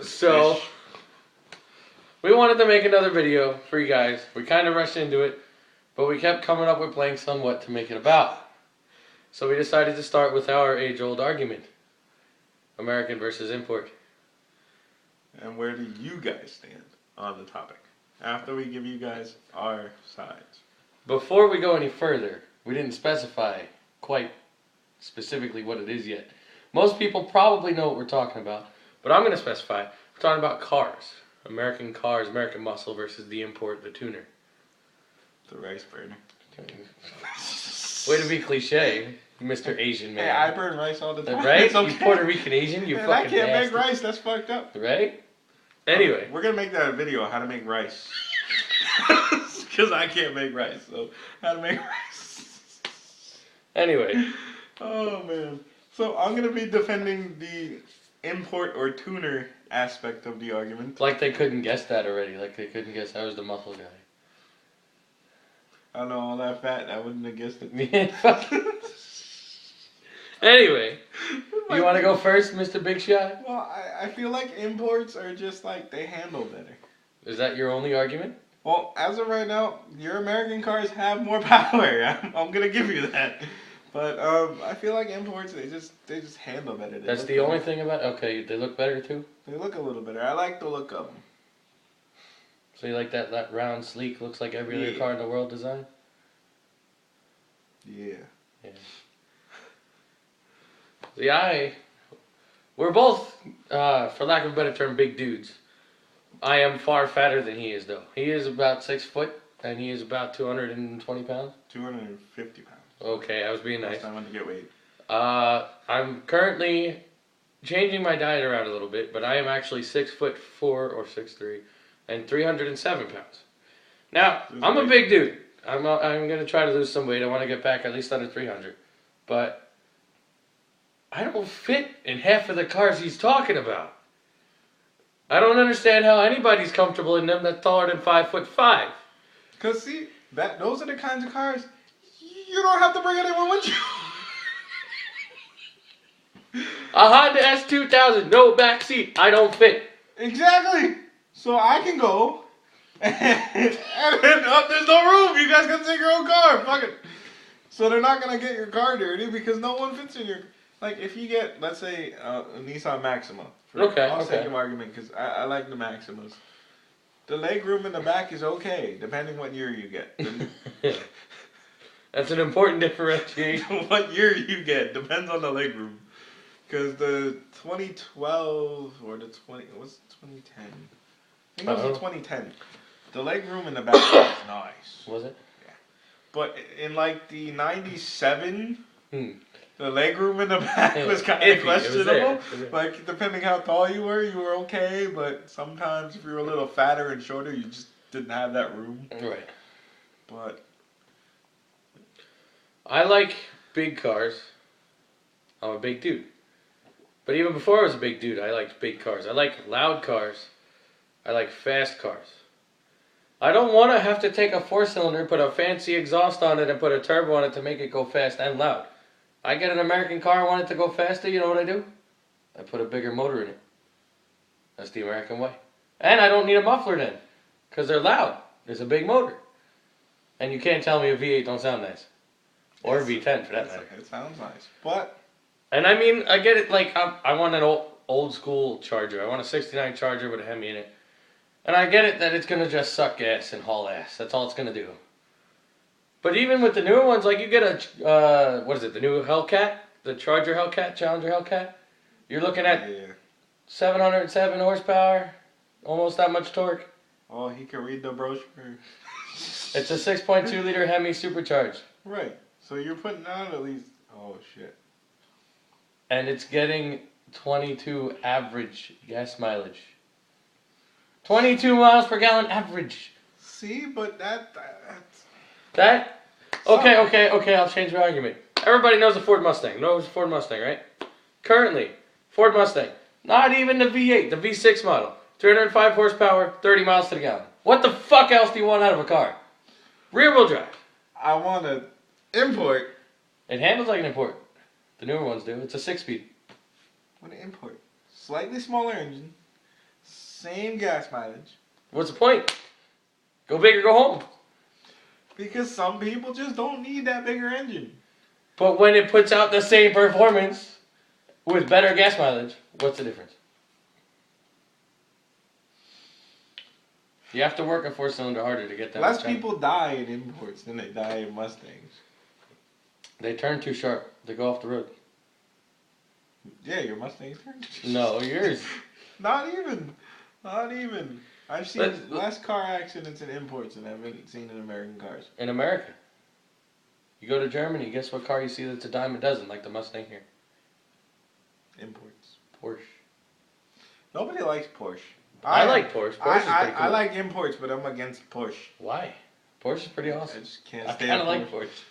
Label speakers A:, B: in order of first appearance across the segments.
A: So, we wanted to make another video for you guys. We kind of rushed into it, but we kept coming up with blanks on what to make it about. So we decided to start with our age-old argument. American versus import.
B: And where do you guys stand on the topic? After we give you guys our sides.
A: Before we go any further, we didn't specify quite specifically what it is yet. Most people probably know what we're talking about, but I'm going to specify. We're talking about cars. American cars, American muscle versus the import, the tuner.
B: The rice burner.
A: Way to be cliche, Mr. Asian man.
B: Hey, I burn rice all the time.
A: Right?
B: It's okay.
A: You Puerto Rican Asian, you
B: Man,
A: fucking
B: I can't
A: nasty.
B: make rice, that's fucked up.
A: Right? Anyway.
B: We're going to make that a video on how to make rice. Because I can't make rice, so how to make rice.
A: Anyway.
B: Oh, man. So I'm going to be defending the import or tuner aspect of the argument.
A: Like they couldn't guess that already. Like they couldn't guess I was the muscle guy.
B: I know all that fat, I wouldn't have guessed it.
A: Anyway, you want to go first, Mr. Big Shot?
B: Well, I feel like imports are just like, they handle better.
A: Is that your only argument?
B: Well, as of right now, your American cars have more power. I'm going to give you that. But I feel like imports, they just handle better.
A: That's the only thing about... Okay, they look better too?
B: They look a little better. I like the look of them.
A: So you like that round, sleek, looks like every other car in the world design?
B: Yeah.
A: See, we're both, for lack of a better term, big dudes. I am far fatter than he is, though. He is about 6 foot, and he is about 220 pounds.
B: 250 pounds.
A: Okay, I was being nice.
B: Last time I went to get weighed.
A: I'm currently changing my diet around a little bit, but I am actually 6'4" or 6'3", and 307 pounds. Now, I'm a big dude. I'm going to try to lose some weight. I want to get back at least under 300. But I don't fit in half of the cars he's talking about. I don't understand how anybody's comfortable in them that's taller than 5'5".
B: Because, see, those are the kinds of cars you don't have to bring anyone with you.
A: A Honda S2000, no back seat. I don't fit.
B: Exactly. So I can go, and there's no room. You guys can take your own car. Fuck it. So they're not going to get your car dirty because no one fits in your... Like, if you get, let's say, a Nissan Maxima. For sake of argument, because I like the Maximas. The leg room in the back is okay, depending what year you get.
A: That's an important differentiation.
B: What year you get depends on the leg room. Because the 2012 or the 2010? I think it was the 2010. The leg room in the back was nice.
A: Was it?
B: Yeah. But in like the 97, the leg room in the back was kind of questionable. Like, depending how tall you were okay. But sometimes if you were a little fatter and shorter, you just didn't have that room.
A: Right.
B: But
A: I like big cars. I'm a big dude. But even before I was a big dude, I liked big cars. I like loud cars. I like fast cars. I don't want to have to take a 4-cylinder, put a fancy exhaust on it, and put a turbo on it to make it go fast and loud. I get an American car, I want it to go faster, you know what I do? I put a bigger motor in it. That's the American way. And I don't need a muffler then, because they're loud. There's a big motor. And you can't tell me a V8 don't sound nice. Or a V10 for that matter.
B: It sounds nice. But...
A: And I mean, I get it, like, I want an old school Charger. I want a 69 Charger with a Hemi in it. And I get it that it's going to just suck gas and haul ass. That's all it's going to do. But even with the newer ones, like you get a, what is it, the new Hellcat? The Charger Hellcat, Challenger Hellcat? You're looking at 707 horsepower, almost that much torque.
B: Oh, he can read the brochure.
A: It's a 6.2 liter Hemi supercharged.
B: Right. So you're putting out at least, oh shit.
A: And it's getting 22 average gas mileage. 22 miles per gallon average.
B: See, but that's...
A: Okay, I'll change my argument. Everybody knows a Ford Mustang. Knows a Ford Mustang, right? Currently, Ford Mustang. Not even the V8, the V6 model. 305 horsepower, 30 miles to the gallon. What the fuck else do you want out of a car? Rear wheel drive.
B: I want to import.
A: It handles like an import. The newer ones do. It's a 6-speed.
B: What an import. Slightly smaller engine. same gas mileage.
A: What's the point? Go big or go home.
B: Because some people just don't need that bigger engine.
A: But when it puts out the same performance with better gas mileage, what's the difference? You have to work a 4-cylinder harder to get that.
B: Less people die in imports than they die in Mustangs.
A: They turn too sharp. They go off the road.
B: Yeah, your Mustangs turn too sharp.
A: No, yours.
B: Not even. I've seen less car accidents in imports than I've seen in American cars.
A: In America. You go to Germany, guess what car you see that's a dime a dozen, like the Mustang here?
B: Imports.
A: Porsche.
B: Nobody likes Porsche.
A: I like Porsche. Porsche is pretty cool.
B: I like imports, but I'm against Porsche.
A: Why? Porsche is pretty awesome.
B: I just can't
A: I
B: stand
A: kind of like Porsche.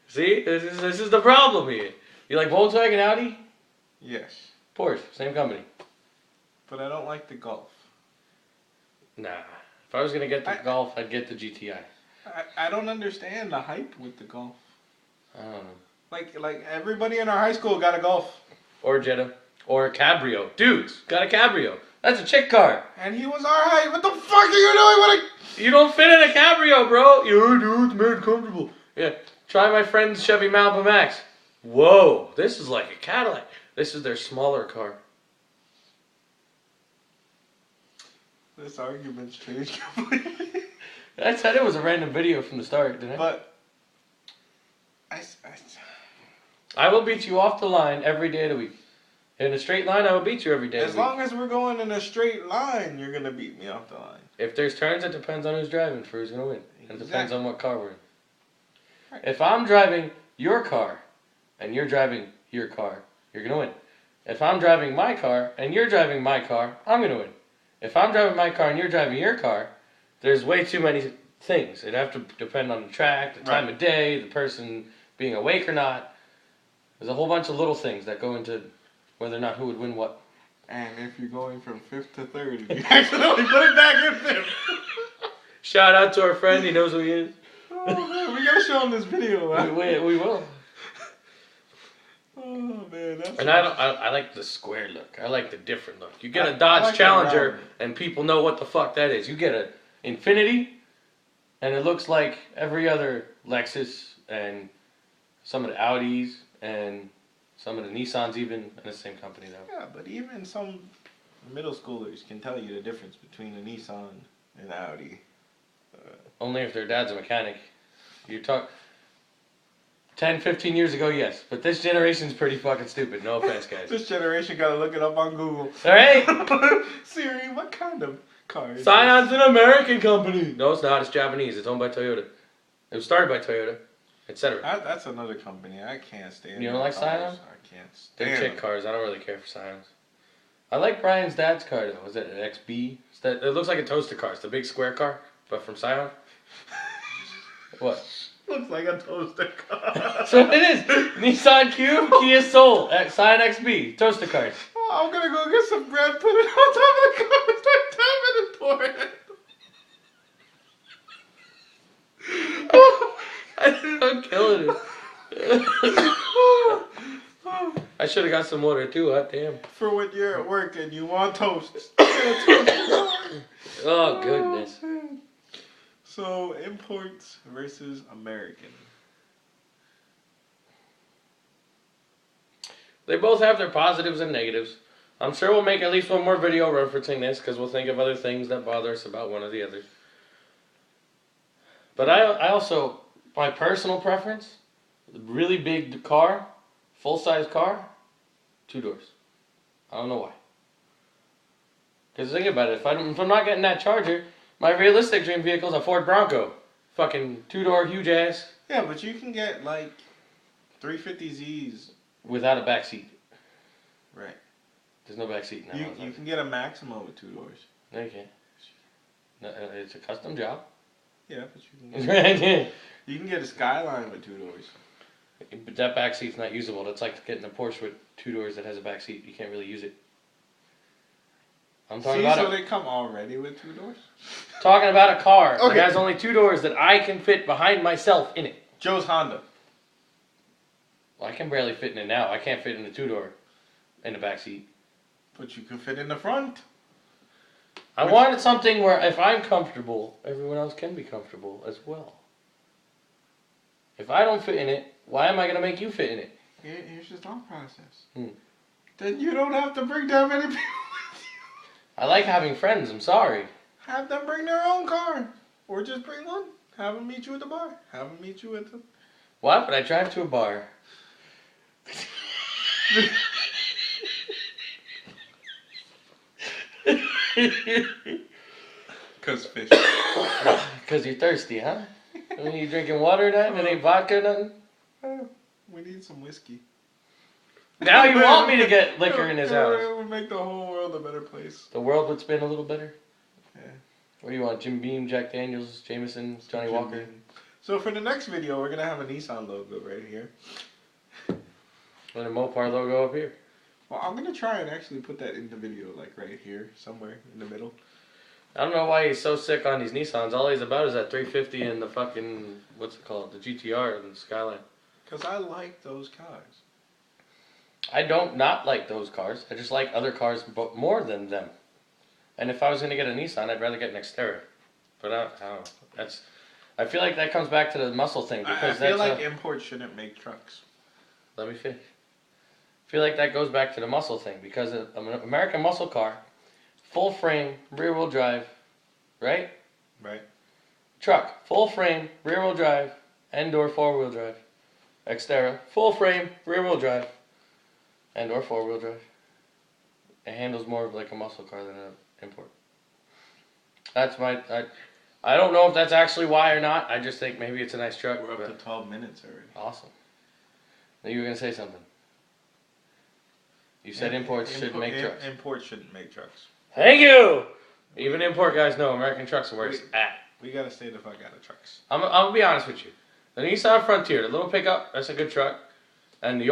A: See? This is the problem here. You like Volkswagen, Audi?
B: Yes.
A: Porsche, same company.
B: But I don't like the Golf.
A: Nah. If I was going to get the Golf, I'd get the GTI.
B: I don't understand the hype with the Golf.
A: I don't know.
B: Like everybody in our high school got a Golf.
A: Or a Jetta. Or a Cabrio. Dudes, got a Cabrio. That's a chick car.
B: And he was our height. What the fuck are you doing with
A: You don't fit in a Cabrio, bro. You dude, it's made comfortable. Yeah. Try my friend's Chevy Malibu Max. Whoa. This is like a Cadillac. This is their smaller car.
B: This argument's changed completely.
A: I said it was a random video from the start, didn't I?
B: But
A: I will beat you off the line every day of the week. In a straight line, I will beat you every day of the week.
B: As long as we're going in a straight line, you're going to beat me off the line.
A: If there's turns, it depends on who's driving for who's going to win. And it depends on what car we're in.
B: Right.
A: If I'm driving your car and you're driving your car, you're going to win. If I'm driving my car and you're driving my car, I'm going to win. If I'm driving my car and you're driving your car, there's way too many things. It'd have to depend on the track, the time of day, the person being awake or not. There's a whole bunch of little things that go into whether or not who would win what.
B: And if you're going from 5th to 3rd, you accidentally put it back in 5th.
A: Shout out to our friend, he knows who he is.
B: Oh man, we gotta show him this video, man.
A: We will.
B: Oh man, that's.
A: And I like the square look. I like the different look. You get a Dodge Challenger, and people know what the fuck that is. You get a Infinity, and it looks like every other Lexus and some of the Audis and some of the Nissans even in the same company though.
B: Yeah, but even some middle schoolers can tell you the difference between a Nissan and Audi.
A: Only if their dad's a mechanic. You talk 10, 15 years ago, yes. But this generation's pretty fucking stupid. No offense, guys.
B: This generation gotta look it up on Google.
A: Alright?
B: Siri, what kind of car is
A: Scion's an American company. No, it's not. It's Japanese. It's owned by Toyota. It was started by Toyota, etc.
B: That's another company. I can't stand.
A: You don't like Scion?
B: I can't stand.
A: They're chick cars. I don't really care for Scions. I like Brian's dad's car though. Was it an XB? It looks like a toaster car. It's the big square car, but from Scion. What?
B: Looks like a toaster car.
A: So it is. Nissan Cube, Kia Soul, Scion XB, toaster cars.
B: Oh, I'm gonna go get some bread, put it on top of the car, start tapping and pouring it.
A: Oh, I'm killing it. I should have got some water too, hot damn.
B: For when you're at work and you want toast. Get a toaster car.
A: Oh, goodness.
B: So, imports versus American.
A: They both have their positives and negatives. I'm sure we'll make at least one more video referencing this because we'll think of other things that bother us about one or the other. But I also, my personal preference, really big car, full-size car, 2 doors. I don't know why. Because think about it, if I'm not getting that Charger, my realistic dream vehicle is a Ford Bronco. Fucking 2-door, huge ass.
B: Yeah, but you can get like 350Zs.
A: Without a back seat.
B: Right.
A: There's no back seat now.
B: You can get a Maxima with 2 doors.
A: Okay. No, it's a custom job.
B: Yeah, but you can get a Skyline with 2 doors.
A: But that back seat's not usable. That's like getting a Porsche with 2 doors that has a back seat. You can't really use it. I'm talking about
B: they come already with 2 doors?
A: Talking about a car that has only 2 doors that I can fit behind myself in it.
B: Joe's Honda.
A: Well, I can barely fit in it now. I can't fit in the 2-door in the back seat.
B: But you can fit in the front.
A: I wanted something where if I'm comfortable, everyone else can be comfortable as well. If I don't fit in it, why am I going to make you fit in it?
B: Here's your thought process. Then you don't have to bring that many people with you.
A: I like having friends, I'm sorry.
B: Have them bring their own car. Or just bring one. Have them meet you at the bar. Have them meet you at the...
A: Why would I drive to a bar?
B: Because fish.
A: Because you're thirsty, huh? I mean, you drinking water or nothing? It ain't vodka or nothing?
B: We need some whiskey.
A: Now you want me to get liquor in his house.
B: It would make the whole world a better place.
A: The world would spin a little better?
B: Yeah.
A: What do you want? Jim Beam, Jack Daniels, Jameson, Johnny
B: Jim
A: Walker?
B: Beam. So for the next video, we're going to have a Nissan logo right here.
A: And a Mopar logo up here.
B: Well, I'm going to try and actually put that in the video, like right here, somewhere in the middle.
A: I don't know why he's so sick on these Nissans. All he's about is that 350 and the fucking, what's it called? The GTR and the Skyline.
B: Because I like those cars.
A: I don't not like those cars. I just like other cars more than them. And if I was going to get a Nissan, I'd rather get an Xterra. But I don't know. I feel like that comes back to the muscle thing. Because
B: I feel like imports shouldn't make trucks.
A: Let me finish. I feel like that goes back to the muscle thing. Because an American muscle car, full frame, rear wheel drive, right?
B: Right.
A: Truck, full frame, rear wheel drive, and/or 4-wheel drive. Xterra, full frame, rear wheel drive, and/or 4-wheel drive. It handles more of like a muscle car than an import. That's my. I don't know if that's actually why or not. I just think maybe it's a nice truck.
B: We're up to 12 minutes already.
A: Awesome. Now you were gonna say something. You said imports shouldn't make trucks.
B: Imports shouldn't make trucks.
A: Thank you. Even import guys know American trucks are where it's at.
B: We gotta stay the fuck out of trucks.
A: I'm gonna be honest with you. The Nissan Frontier, the little pickup, that's a good truck. And the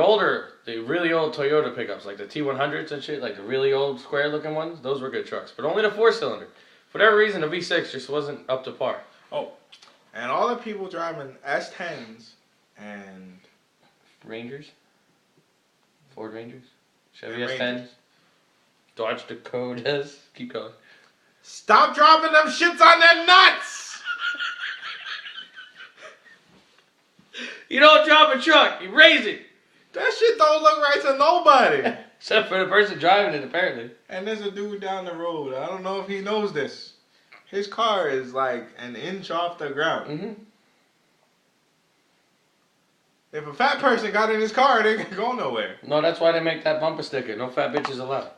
A: really old Toyota pickups, like the T100s and shit, like the really old square looking ones, those were good trucks. But only the 4-cylinder. For whatever reason, the V6 just wasn't up to par.
B: Oh, and all the people driving S10s and...
A: Rangers? Ford Rangers? Chevy
B: And
A: S10s?
B: Rangers.
A: Dodge Dakotas? Keep going.
B: Stop dropping them shits on their nuts!
A: You don't drop a truck, you raise it!
B: That shit don't look right to nobody.
A: Except for the person driving it, apparently.
B: And there's a dude down the road. I don't know if he knows this. His car is like an inch off the ground.
A: Mm-hmm.
B: If a fat person got in his car, they can go nowhere.
A: No, that's why they make that bumper sticker. No fat bitches allowed.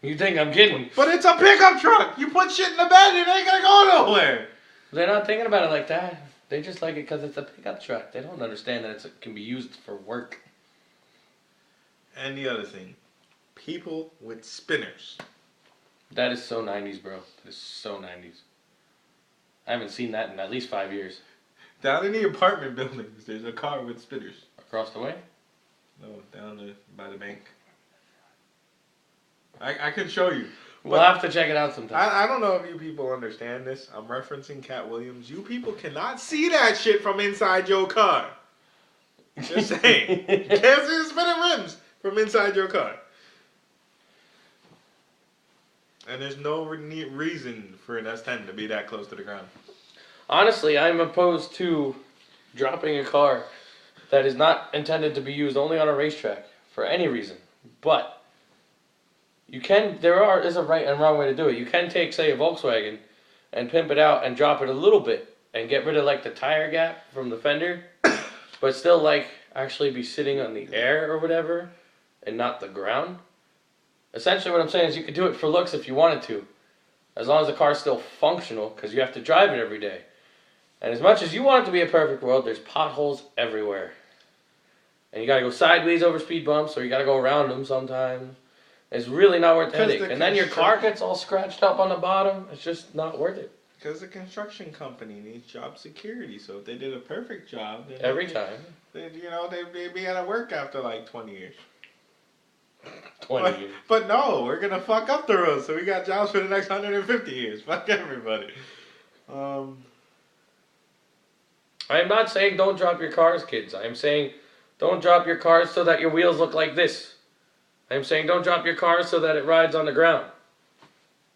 A: You think I'm kidding?
B: But it's a pickup truck. You put shit in the bed, it ain't gonna go nowhere.
A: They're not thinking about it like that. They just like it because it's a pickup truck. They don't understand that it can be used for work.
B: And the other thing, people with spinners.
A: That is so 90s, bro. That is so 90s. I haven't seen that in at least 5 years.
B: Down in the apartment buildings, there's a car with spinners.
A: Across the way?
B: No, by the bank. I can show you.
A: We'll have to check it out sometime.
B: I don't know if you people understand this. I'm referencing Cat Williams. You people cannot see that shit from inside your car. Just saying. You can't see the spinning rims from inside your car. And there's no reason for an S10 to be that close to the ground.
A: Honestly, I'm opposed to dropping a car that is not intended to be used only on a racetrack for any reason. But there's a right and wrong way to do it. You can take, say, a Volkswagen and pimp it out and drop it a little bit and get rid of like the tire gap from the fender, but still like actually be sitting on the air or whatever and not the ground. Essentially what I'm saying is you could do it for looks if you wanted to, as long as the car's still functional, because you have to drive it every day. And as much as you want it to be a perfect world, there's potholes everywhere. And you gotta go sideways over speed bumps, or you gotta go around them sometimes. It's really not worth the headache. And then your car gets all scratched up on the bottom. It's just not worth it.
B: Because the construction company needs job security. So if they did a perfect job, then
A: every time,
B: they'd be out of work after like 20 years.
A: 20 years.
B: But no, we're going to fuck up the road. So we got jobs for the next 150 years. Fuck everybody.
A: I am not saying don't drop your cars, kids. I am saying don't drop your cars so that your wheels look like this. I am saying don't drop your cars so that it rides on the ground.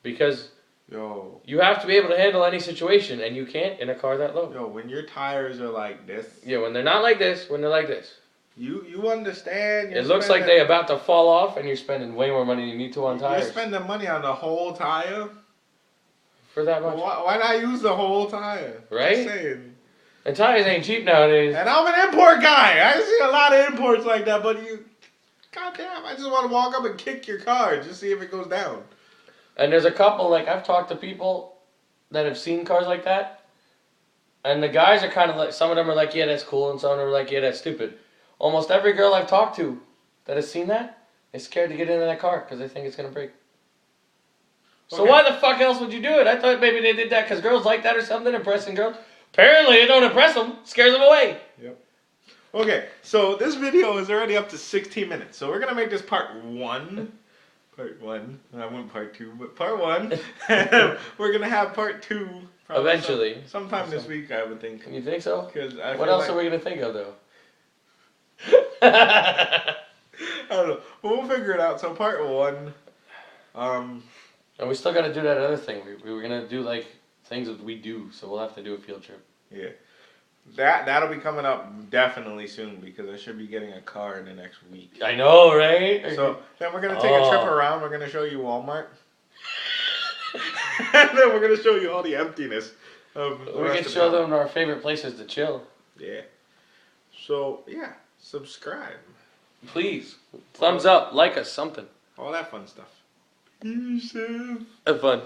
A: Because
B: Yo.
A: you have to be able to handle any situation, and you can't in a car that low.
B: Yo, when your tires are like this.
A: Yeah, when they're not like this, when they're like this.
B: You understand.
A: It looks like they're about to fall off, and you're spending way more money than you need to on tires.
B: You're spending money on the whole tire?
A: For that much.
B: Why not use the whole tire?
A: Right?
B: Just saying.
A: And tires ain't cheap nowadays.
B: And I'm an import guy. I see a lot of imports like that, but goddamn, I just want to walk up and kick your car just see if it goes down.
A: And there's a couple, like, I've talked to people that have seen cars like that, and the guys are kind of like, some of them are like, yeah, that's cool, and some of them are like, yeah, that's stupid. Almost every girl I've talked to that has seen that is scared to get into that car because they think it's going to break. So
B: Okay.
A: why the fuck else would you do it? I thought maybe they did that because girls like that or something, impressing girls. Apparently it don't impress them, scares them away.
B: Yep. Okay, so this video is already up to 16 minutes, so we're going to make this part 1. Part 1. I went part 2, but part 1. We're going to have part 2.
A: Eventually.
B: Sometime this week, I would think.
A: You think so?
B: What
A: else are we going to think of, though?
B: I don't know. But we'll figure it out. So part 1.
A: And we still got to do that other thing. We were going to do, like, things that we do, so we'll have to do a field trip.
B: Yeah. That'll be coming up definitely soon because I should be getting a car in the next week.
A: I know, right?
B: So then we're going to take a trip around. We're going to show you Walmart. And then we're going to show you all the emptiness of the
A: We
B: rest
A: can
B: of
A: show
B: town.
A: them our favorite places to chill.
B: Yeah. So, yeah. Subscribe.
A: Please. Thumbs up. Like us. Something.
B: All that fun stuff. Peace.
A: Have fun.